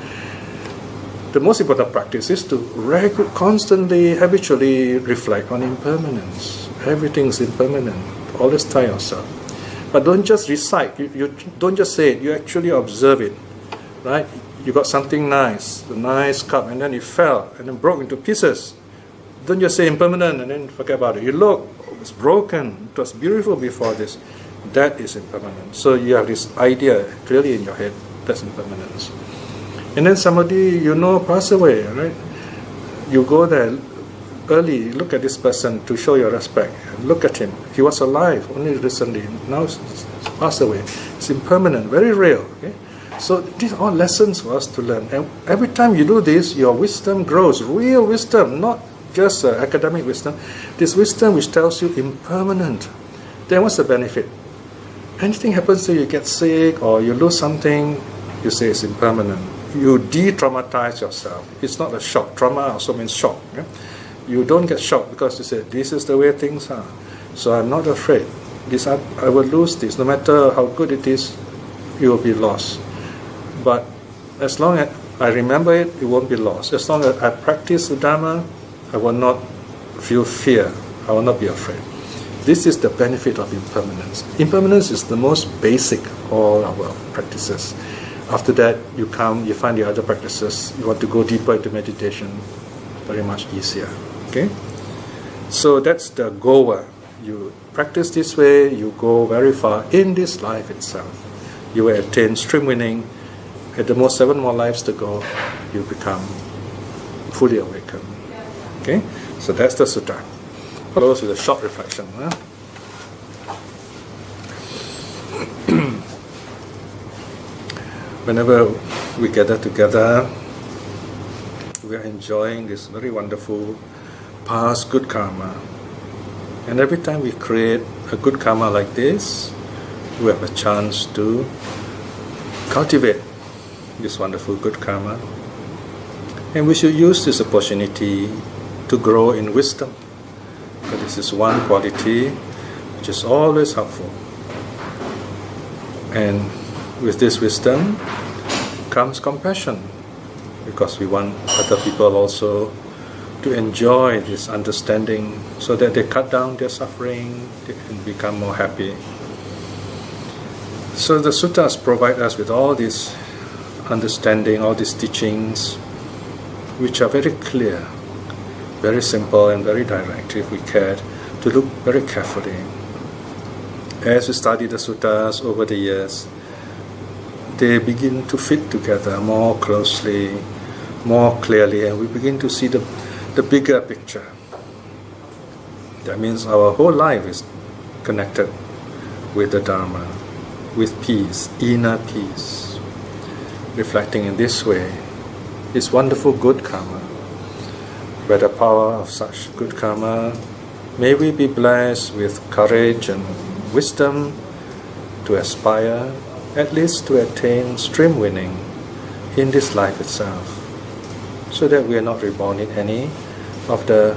The most important practice is to constantly, habitually reflect on impermanence. Everything is impermanent. Always tell yourself. But don't just recite. You don't just say it. You actually observe it, right? You got something nice, a nice cup, and then it fell and then broke into pieces. Don't just say impermanent and then forget about it. You look, it's broken. It was beautiful before this. That is impermanent. So you have this idea clearly in your head. That's impermanence. And then somebody pass away, right? You go there early, look at this person to show your respect. Look at him. He was alive only recently. Now he's passed away. It's impermanent, very real. Okay? So these are all lessons for us to learn. And every time you do this, your wisdom grows. Real wisdom, not just academic wisdom. This wisdom which tells you impermanent. Then what's the benefit? Anything happens to you, you get sick or you lose something, you say it's impermanent. You de-traumatize yourself. It's not a shock. Trauma also means shock. Yeah? You don't get shocked because you say, this is the way things are. So I'm not afraid. I will lose this. No matter how good it is, it will be lost. But as long as I remember it, it won't be lost. As long as I practice the Dharma, I will not feel fear. I will not be afraid. This is the benefit of impermanence. Impermanence is the most basic of all our practices. After that, you find the other practices. You want to go deeper into meditation, very much easier. Okay? So that's the goer. You practice this way, you go very far in this life itself. You will attain stream winning. At the most 7 more lives to go, you become fully awakened. Okay? So that's the sutta. Close with a short reflection. Whenever we gather together, we are enjoying this very wonderful past good karma. And every time we create a good karma like this, we have a chance to cultivate this wonderful good karma. And we should use this opportunity to grow in wisdom. But this is one quality which is always helpful. And with this wisdom comes compassion, because we want other people also to enjoy this understanding so that they cut down their suffering, they can become more happy. So the suttas provide us with all this understanding, all these teachings, which are very clear, very simple and very direct if we care to look very carefully. As we study the suttas over the years, they begin to fit together more closely, more clearly, and we begin to see the bigger picture. That means our whole life is connected with the Dharma, with peace, inner peace. Reflecting in this way is wonderful good karma. By the power of such good karma, may we be blessed with courage and wisdom to aspire at least to attain stream winning in this life itself, so that we are not reborn in any of the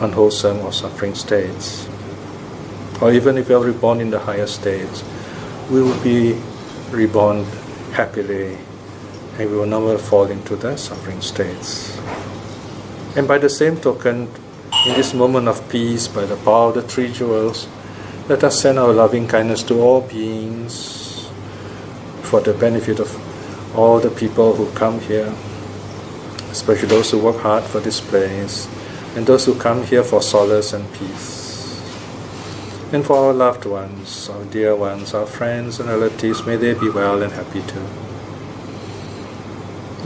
unwholesome or suffering states. Or even if we are reborn in the higher states, we will be reborn happily and we will never fall into the suffering states. And by the same token, in this moment of peace, by the power of the 3 jewels, let us send our loving kindness to all beings for the benefit of all the people who come here, especially those who work hard for this place, and those who come here for solace and peace. And for our loved ones, our dear ones, our friends and relatives, may they be well and happy too.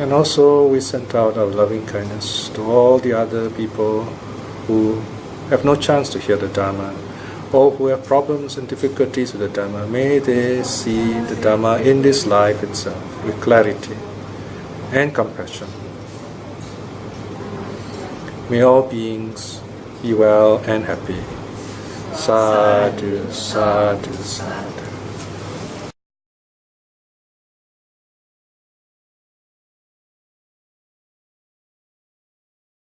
And also we send out our loving kindness to all the other people who have no chance to hear the Dharma, or who have problems and difficulties with the Dharma. May they see the Dharma in this life itself with clarity and compassion. May all beings be well and happy. Sadhu, sadhu, sadhu.